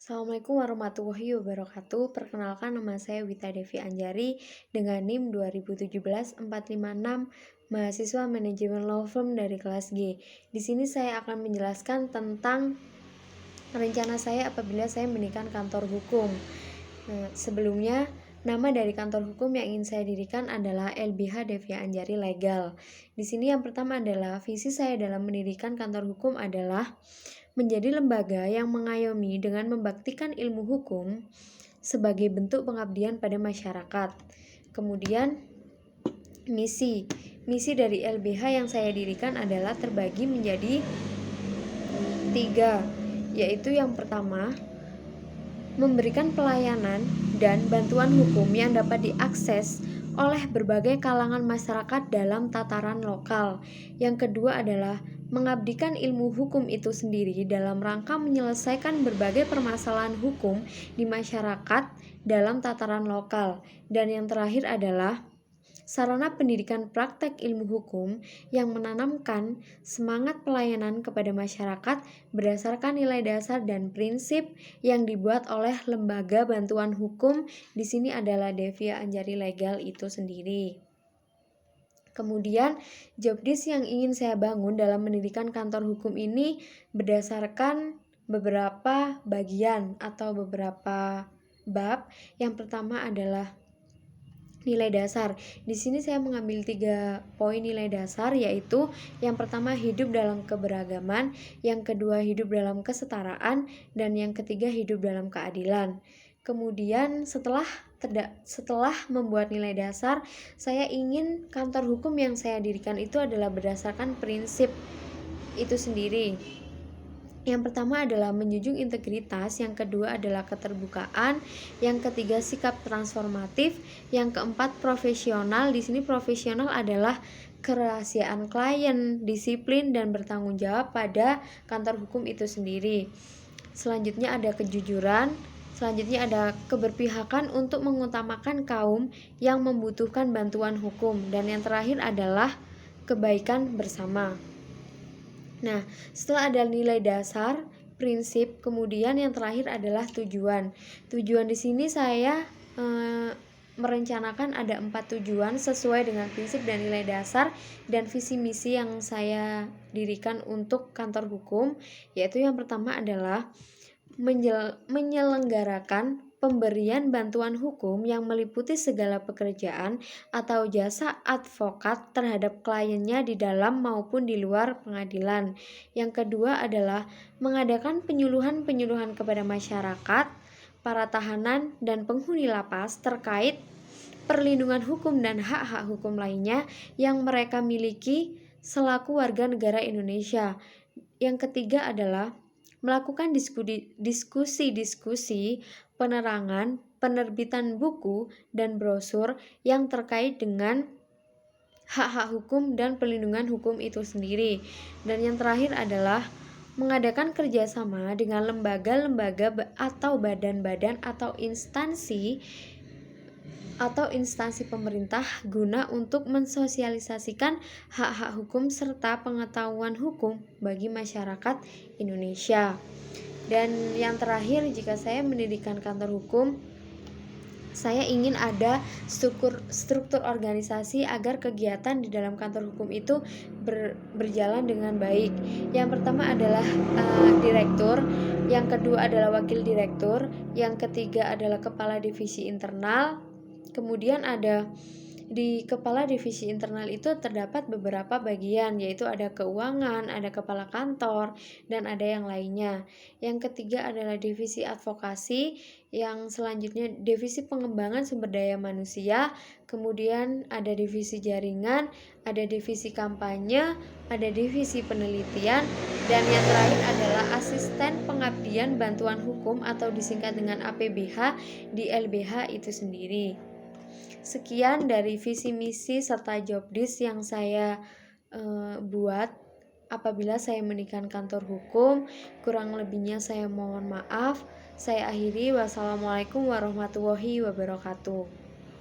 Assalamualaikum warahmatullahi wabarakatuh. Perkenalkan, nama saya Wita Devi Anjari dengan NIM 2017-456, mahasiswa manajemen law firm dari kelas G. Di sini saya akan menjelaskan tentang rencana saya apabila saya mendirikan kantor hukum. Sebelumnya, nama dari kantor hukum yang ingin saya dirikan adalah LBH Devi Anjari Legal. Di sini yang pertama adalah visi saya dalam mendirikan kantor hukum adalah menjadi lembaga yang mengayomi dengan membaktikan ilmu hukum sebagai bentuk pengabdian pada masyarakat. Kemudian misi dari LBH yang saya dirikan adalah terbagi menjadi 3, yaitu yang pertama, memberikan pelayanan dan bantuan hukum yang dapat diakses oleh berbagai kalangan masyarakat dalam tataran lokal. Yang kedua adalah mengabdikan ilmu hukum itu sendiri dalam rangka menyelesaikan berbagai permasalahan hukum di masyarakat dalam tataran lokal. Dan yang terakhir adalah sarana pendidikan praktek ilmu hukum yang menanamkan semangat pelayanan kepada masyarakat berdasarkan nilai dasar dan prinsip yang dibuat oleh lembaga bantuan hukum. Di sini adalah Devi Anjari Legal itu sendiri. Kemudian, job desk yang ingin saya bangun dalam mendirikan kantor hukum ini berdasarkan beberapa bagian atau beberapa bab. Yang pertama adalah nilai dasar. Di sini saya mengambil 3 poin nilai dasar, yaitu yang pertama hidup dalam keberagaman, yang kedua hidup dalam kesetaraan, dan yang ketiga hidup dalam keadilan. Kemudian setelah membuat nilai dasar, saya ingin kantor hukum yang saya dirikan itu adalah berdasarkan prinsip itu sendiri. Yang pertama adalah menjunjung integritas, yang kedua adalah keterbukaan, yang ketiga sikap transformatif, yang keempat profesional. Di sini profesional adalah kerahasiaan klien, disiplin, dan bertanggung jawab pada kantor hukum itu sendiri. Selanjutnya ada kejujuran. Selanjutnya ada keberpihakan untuk mengutamakan kaum yang membutuhkan bantuan hukum. Dan yang terakhir adalah kebaikan bersama. Nah, setelah ada nilai dasar, prinsip, kemudian yang terakhir adalah tujuan. Tujuan di sini saya merencanakan ada 4 tujuan sesuai dengan prinsip dan nilai dasar dan visi misi yang saya dirikan untuk kantor hukum, yaitu yang pertama adalah menyelenggarakan pemberian bantuan hukum yang meliputi segala pekerjaan atau jasa advokat terhadap kliennya di dalam maupun di luar pengadilan. Yang kedua adalah mengadakan penyuluhan-penyuluhan kepada masyarakat, para tahanan, dan penghuni lapas terkait perlindungan hukum dan hak-hak hukum lainnya yang mereka miliki selaku warga negara Indonesia. Yang ketiga adalah melakukan diskusi-diskusi, penerangan, penerbitan buku dan brosur yang terkait dengan hak-hak hukum dan perlindungan hukum itu sendiri. Dan yang terakhir adalah mengadakan kerjasama dengan lembaga-lembaga atau badan-badan atau instansi pemerintah guna untuk mensosialisasikan hak-hak hukum serta pengetahuan hukum bagi masyarakat Indonesia. Dan yang terakhir, jika saya mendirikan kantor hukum, saya ingin ada struktur organisasi agar kegiatan di dalam kantor hukum itu berjalan dengan baik. Yang pertama adalah direktur, yang kedua adalah wakil direktur, yang ketiga adalah kepala divisi internal. Kemudian ada di kepala divisi internal itu terdapat beberapa bagian, yaitu ada keuangan, ada kepala kantor, dan ada yang lainnya. Yang ketiga adalah divisi advokasi, yang selanjutnya divisi pengembangan sumber daya manusia, kemudian ada divisi jaringan, ada divisi kampanye, ada divisi penelitian, dan yang terakhir adalah asisten pengabdian bantuan hukum atau disingkat dengan APBH di LBH itu sendiri. Sekian dari visi misi serta job desk yang saya buat apabila saya mendirikan kantor hukum. Kurang lebihnya saya mohon maaf. Saya akhiri. Wassalamualaikum warahmatullahi wabarakatuh.